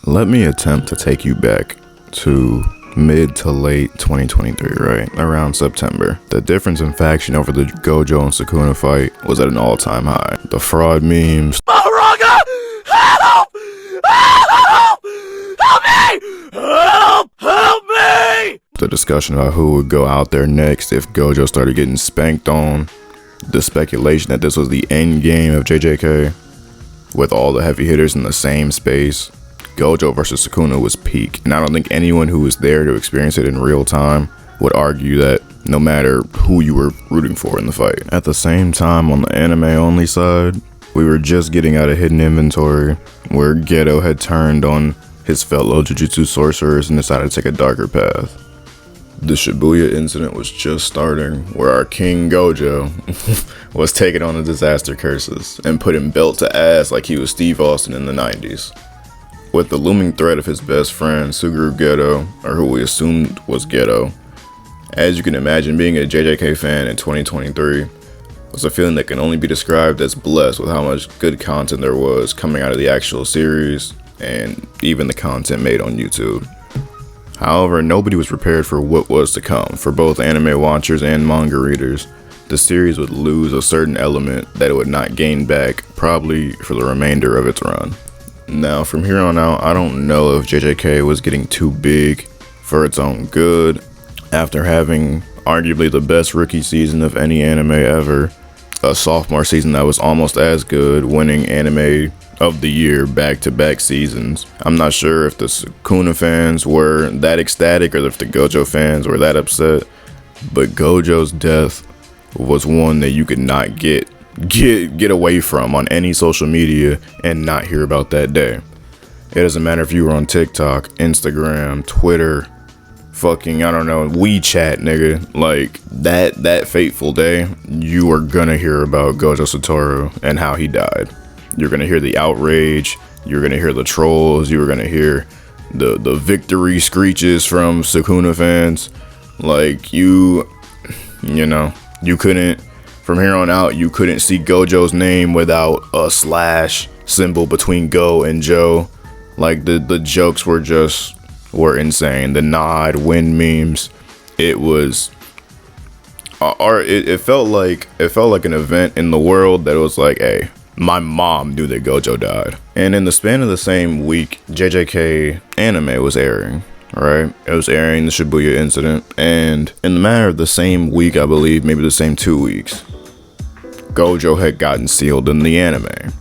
Let me attempt to take you back to mid to late 2023, right? Around September. The difference in faction over the Gojo and Sukuna fight was at an all-time high. The fraud memes. Manga! Help! Help! Help me! Help me! The discussion about who would go out there next if Gojo started getting spanked on. The speculation that this was the end game of JJK with all the heavy hitters in the same space. Gojo versus Sukuna was peak, and I don't think anyone who was there to experience it in real time would argue that no matter who you were rooting for in the fight. At the same time, on the anime only side, we were just getting out of Hidden Inventory, where Geto had turned on his fellow Jujutsu sorcerers and decided to take a darker path. The Shibuya incident was just starting, where our king Gojo was taking on the disaster curses and putting belt to ass like he was Steve Austin in the 90s. With the looming threat of his best friend, Suguru Geto, or who we assumed was Geto. As you can imagine, being a JJK fan in 2023 was a feeling that can only be described as blessed with how much good content there was coming out of the actual series, and even the content made on YouTube. However, nobody was prepared for what was to come. For both anime watchers and manga readers, the series would lose a certain element that it would not gain back, probably for the remainder of its run. Now, from here on out, I don't know if JJK was getting too big for its own good after having arguably the best rookie season of any anime ever, a sophomore season that was almost as good, winning anime of the year back-to-back seasons. I'm not sure if the Sukuna fans were that ecstatic or if the Gojo fans were that upset, but Gojo's death was one that you could not get away from on any social media and not hear about that day. It doesn't matter if you were on TikTok, Instagram, Twitter, fucking, I don't know, WeChat, nigga. Like, that fateful day, you are gonna hear about Gojo Satoru and how he died. You're gonna hear the outrage, you're gonna hear the trolls, you're gonna hear the victory screeches from Sukuna fans. Like, you couldn't, from here on out, you couldn't see Gojo's name without a slash symbol between Go and Joe. Like, the jokes were insane. The nod, win memes. It was, it felt like an event in the world that was like, hey, my mom knew that Gojo died. And in the span of the same week, JJK anime was airing. Right? It was airing the Shibuya incident, and in the matter of the same week, I believe, maybe the same 2 weeks, Gojo had gotten sealed in the anime.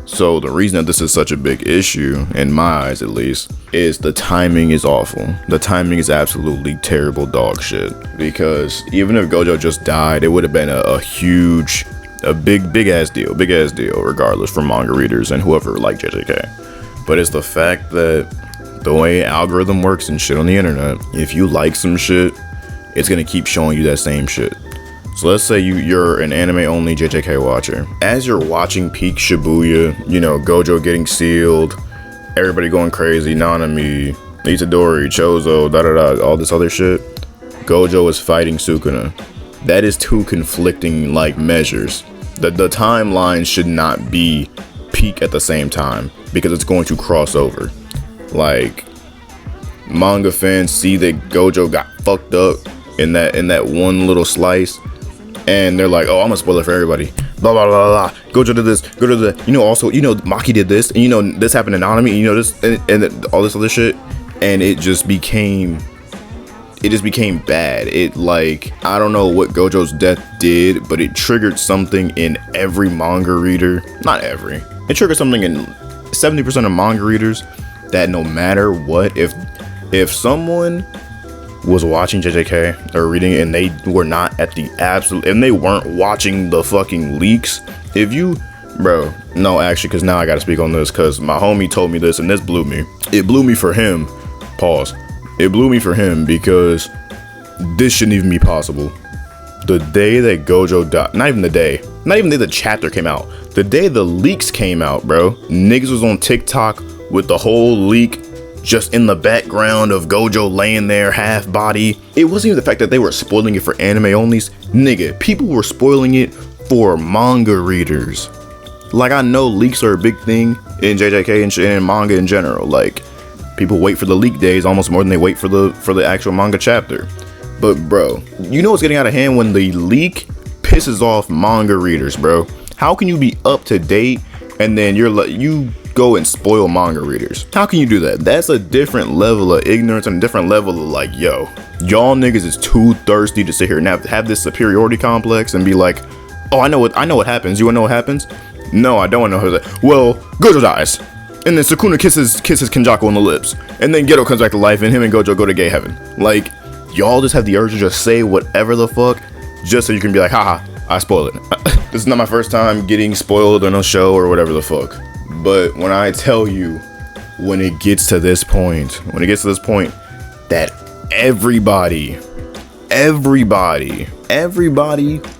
So the reason that this is such a big issue, in my eyes at least, is the timing is awful. The timing is absolutely terrible dog shit. Because even if Gojo just died, it would have been a big ass deal regardless, for manga readers and whoever like JJK. But it's the fact that the way algorithm works and shit on the internet, if you like some shit, it's gonna keep showing you that same shit. So let's say you're an anime only JJK watcher. As you're watching peak Shibuya, Gojo getting sealed, everybody going crazy, Nanami, Itadori, Chozo, all this other shit, Gojo is fighting Sukuna. That is two conflicting measures. The timeline should not be peak at the same time because it's going to cross over. Like, manga fans see that Gojo got fucked up in that one little slice, and they're like, oh, I'm gonna spoil it for everybody. Blah blah blah blah. Gojo did this. Gojo did that. Also, Maki did this, and this happened in Nanami, this and all this other shit, and it just became bad. I don't know what Gojo's death did, but it triggered something in every manga reader. Not every. It triggered something in 70% of manga readers that no matter what, if someone was watching JJK or reading it and they were not at the absolute, and they weren't watching the fucking leaks, because now I gotta speak on this because my homie told me this and this blew me. It blew me for him. Pause. It blew me for him because this shouldn't even be possible. The day that Gojo died, not even the day the chapter came out, the day the leaks came out, bro, niggas was on TikTok with the whole leak just in the background of Gojo laying there half body. It wasn't even the fact that they were spoiling it for anime onlys. Nigga, people were spoiling it for manga readers. Like, I know leaks are a big thing in JJK and shit, and manga in general. Like, people wait for the leak days almost more than they wait for the actual manga chapter. But bro, you know what's getting out of hand when the leak pisses off manga readers, bro. How can you be up to date and then you go and spoil manga readers? How can you do that? That's a different level of ignorance and a different level of like, yo, y'all niggas is too thirsty to sit here and have this superiority complex and be like, oh, I know what happens. You wanna know what happens? No, I don't wanna know that. Well, Gojo dies. And then Sukuna kisses Kenjaku on the lips. And then Geto comes back to life and him and Gojo go to gay heaven. Like, y'all just have the urge to just say whatever the fuck just so you can be like, haha, I spoiled it. This is not my first time getting spoiled on a show or whatever the fuck. But when I tell you, when it gets to this point, that everybody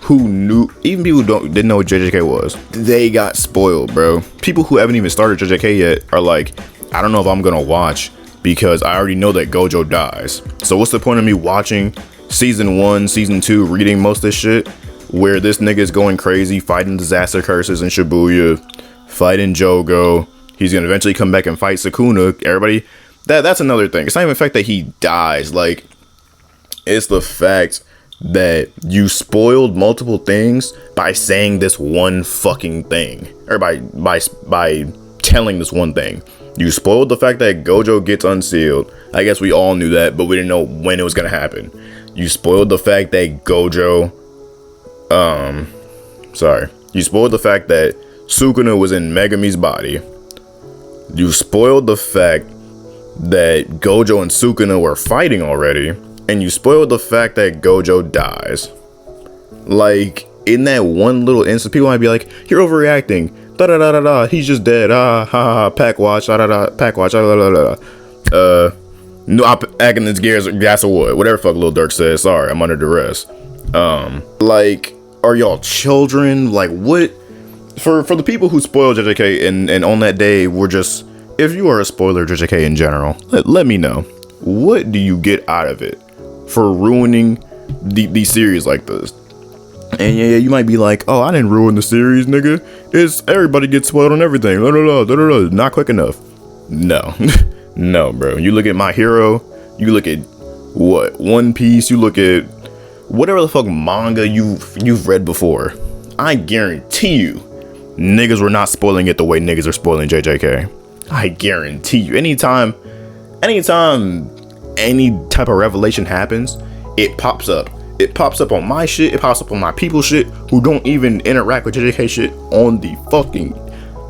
who knew, even people who didn't know what JJK was, they got spoiled, bro. People who haven't even started JJK yet are like, I don't know if I'm gonna watch because I already know that Gojo dies. So what's the point of me watching season 1, season 2, reading most of this shit where this nigga is going crazy, fighting disaster curses in Shibuya, fighting Jogo. He's gonna eventually come back and fight Sukuna. Everybody, that's another thing. It's not even the fact that he dies. Like, it's the fact that you spoiled multiple things by saying this one fucking thing, or by telling this one thing. You spoiled the fact that Gojo gets unsealed. I guess we all knew that, but we didn't know when it was gonna happen. You spoiled the fact that you spoiled the fact that Sukuna was in Megami's body. You spoiled the fact that Gojo and Sukuna were fighting already. And you spoiled the fact that Gojo dies. Like, in that one little instant, people might be like, you're overreacting. Da da da da da. He's just dead. Ah ha ha. Pack watch. Da da da. Pack watch. Da da da da. No, I'm acting this gears. Gas of wood. Whatever fuck Lil Durk says. Sorry, I'm under duress. Like, are y'all children? Like, what? For the people who spoiled JJK and on that day were just, if you are a spoiler JJK in general, let me know. What do you get out of it for ruining the series like this? And yeah, you might be like, oh, I didn't ruin the series, nigga. It's everybody gets spoiled on everything. Not quick enough. No. No, bro. You look at My Hero, you look at what? One Piece, you look at whatever the fuck manga you've read before. I guarantee you, niggas were not spoiling it the way niggas are spoiling JJK. I guarantee you. Anytime any type of revelation happens, it pops up. It pops up on my shit. It pops up on my people shit who don't even interact with JJK shit on the fucking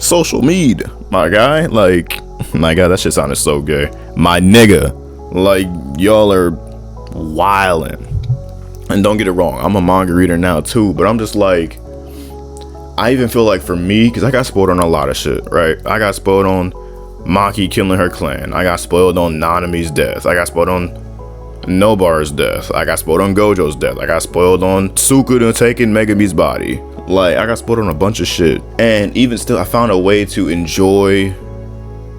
social media. My guy, like, my God, that shit sounded so gay. My nigga, like, y'all are wildin'. And don't get it wrong, I'm a manga reader now too, but I'm just like, I even feel like for me, because I got spoiled on a lot of shit, right? I got spoiled on Maki killing her clan. I got spoiled on Nanami's death. I got spoiled on Nobar's death. I got spoiled on Gojo's death. I got spoiled on Sukuna taking Megami's body. Like, I got spoiled on a bunch of shit. And even still, I found a way to enjoy.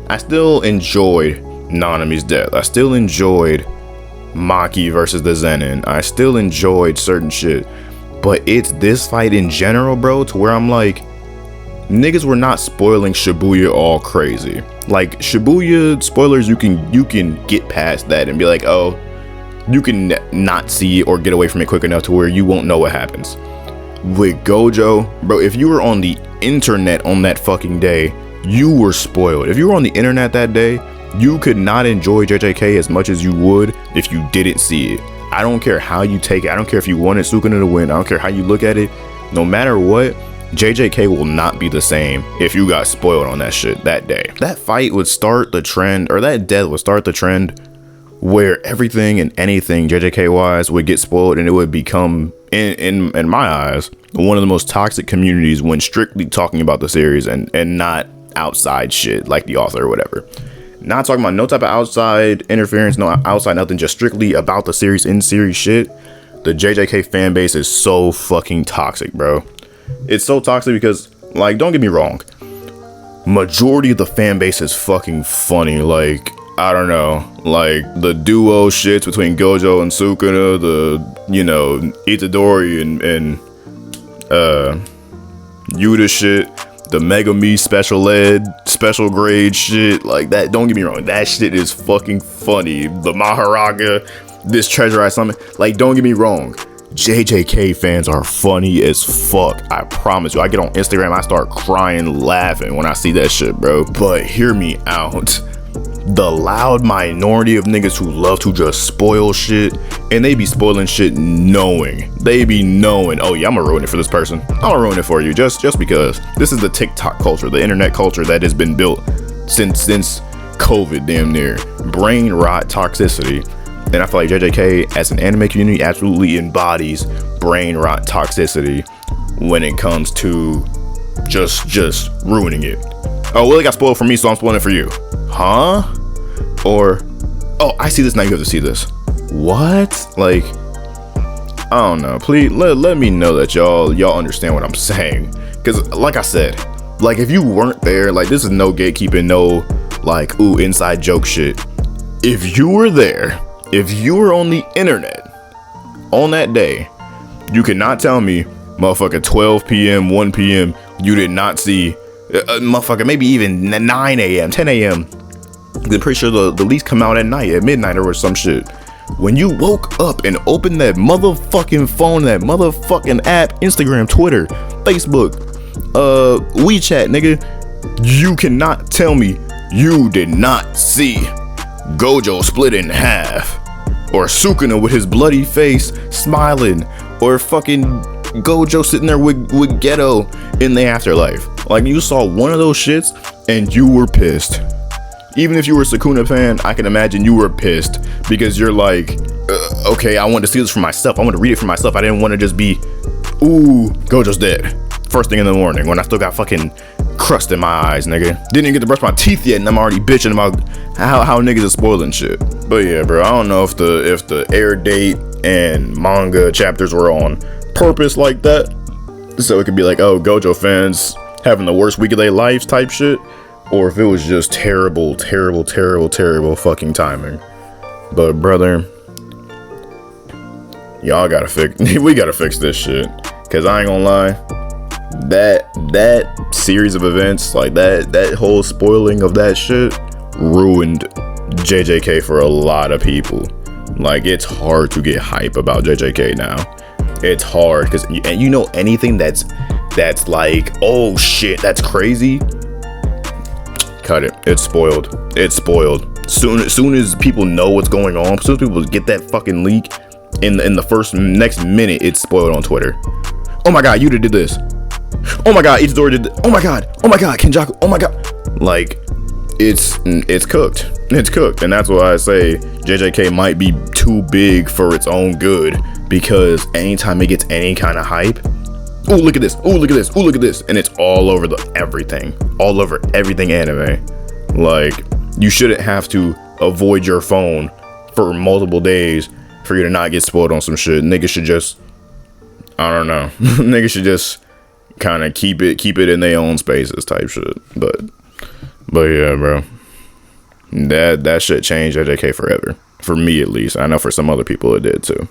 I still enjoyed Nanami's death. I still enjoyed Maki versus the Zenin. I still enjoyed certain shit. But it's this fight in general, bro, to where I'm like, niggas were not spoiling Shibuya all crazy. Like, Shibuya spoilers, you can get past that and be like, oh, you can not see it or get away from it quick enough to where you won't know what happens. With Gojo, bro, if you were on the internet on that fucking day, you were spoiled. If you were on the internet that day, you could not enjoy JJK as much as you would if you didn't see it. I don't care how you take it. I don't care if you wanted Sukuna to win. I don't care how you look at it. No matter what, JJK will not be the same if you got spoiled on that shit that day. That fight would start the trend, or that death would start the trend where everything and anything JJK wise would get spoiled, and it would become, in my eyes, one of the most toxic communities when strictly talking about the series and not outside shit like the author or whatever. Not talking about no type of outside interference, no outside nothing, just strictly about the series, in series shit. The JJK fan base is so fucking toxic, bro. It's so toxic because, like, don't get me wrong, majority of the fan base is fucking funny. Like, I don't know, like the duo shits between Gojo and Sukuna, the, you know, Itadori and Yuta shit, the Mega Me special ed, special grade shit, like that. Don't get me wrong, that shit is fucking funny. The Maharaga, this treasure I summon, like, don't get me wrong. JJK fans are funny as fuck. I promise you. I get on Instagram, I start crying, laughing when I see that shit, bro. But hear me out. The loud minority of niggas who love to just spoil shit, and they be spoiling shit knowing. They be knowing, oh yeah, I'm gonna ruin it for this person. I'm gonna ruin it for you just because. This is the TikTok culture, the internet culture that has been built since COVID, damn near. Brain rot toxicity. And I feel like JJK as an anime community absolutely embodies brain rot toxicity when it comes to just ruining it. Oh, well, it got spoiled for me, so I'm spoiling it for you. Huh? Or, oh, I see this, now you have to see this. What? Like, I don't know. Please let me know that y'all understand what I'm saying. Because like I said, like if you weren't there, like this is no gatekeeping, no like, ooh, inside joke shit. If you were there, if you were on the internet on that day, you cannot tell me, motherfucker, 12 p.m., 1 p.m., you did not see, motherfucker, maybe even 9 a.m., 10 a.m. I'm pretty sure the leaks come out at night, at midnight or some shit. When you woke up and opened that motherfucking phone, that motherfucking app, Instagram, Twitter, Facebook, WeChat, nigga, you cannot tell me you did not see Gojo split in half, or Sukuna with his bloody face smiling, or fucking Gojo sitting there with Geto in the afterlife. Like, you saw one of those shits and you were pissed. Even if you were a Sukuna fan, I can imagine you were pissed because you're like, okay, I want to see this for myself. I want to read it for myself. I didn't want to just be, ooh, Gojo's dead first thing in the morning when I still got fucking crust in my eyes, nigga. Didn't even get to brush my teeth yet, and I'm already bitching about how niggas are spoiling shit. But yeah, bro, I don't know if the air date and manga chapters were on purpose like that, so it could be like, oh, Gojo fans having the worst week of their lives type shit, or if it was just terrible fucking timing. But brother, y'all gotta we gotta fix this shit, cause I ain't gonna lie, that series of events, like that whole spoiling of that shit ruined JJK for a lot of people. Like, it's hard to get hype about JJK now. It's hard because, and you know, anything that's like, oh shit, that's crazy, cut it. It's spoiled. Soon as people know what's going on, soon as people get that fucking leak, in the next minute, it's spoiled on Twitter. Oh my god, Yuta did this. Oh my god, Itadori did this. Oh my god, Kenjaku, oh my god. Like, it's cooked. It's cooked. And that's why I say JJK might be too big for its own good, because anytime it gets any kind of hype, oh look at this, oh look at this, oh look at this, and it's all over everything anime. Like, you shouldn't have to avoid your phone for multiple days for you to not get spoiled on some shit. Niggas should just, I don't know, niggas should just kind of keep it in their own spaces type shit. But yeah, bro, that shit changed JJK forever. For me, at least. I know for some other people it did too.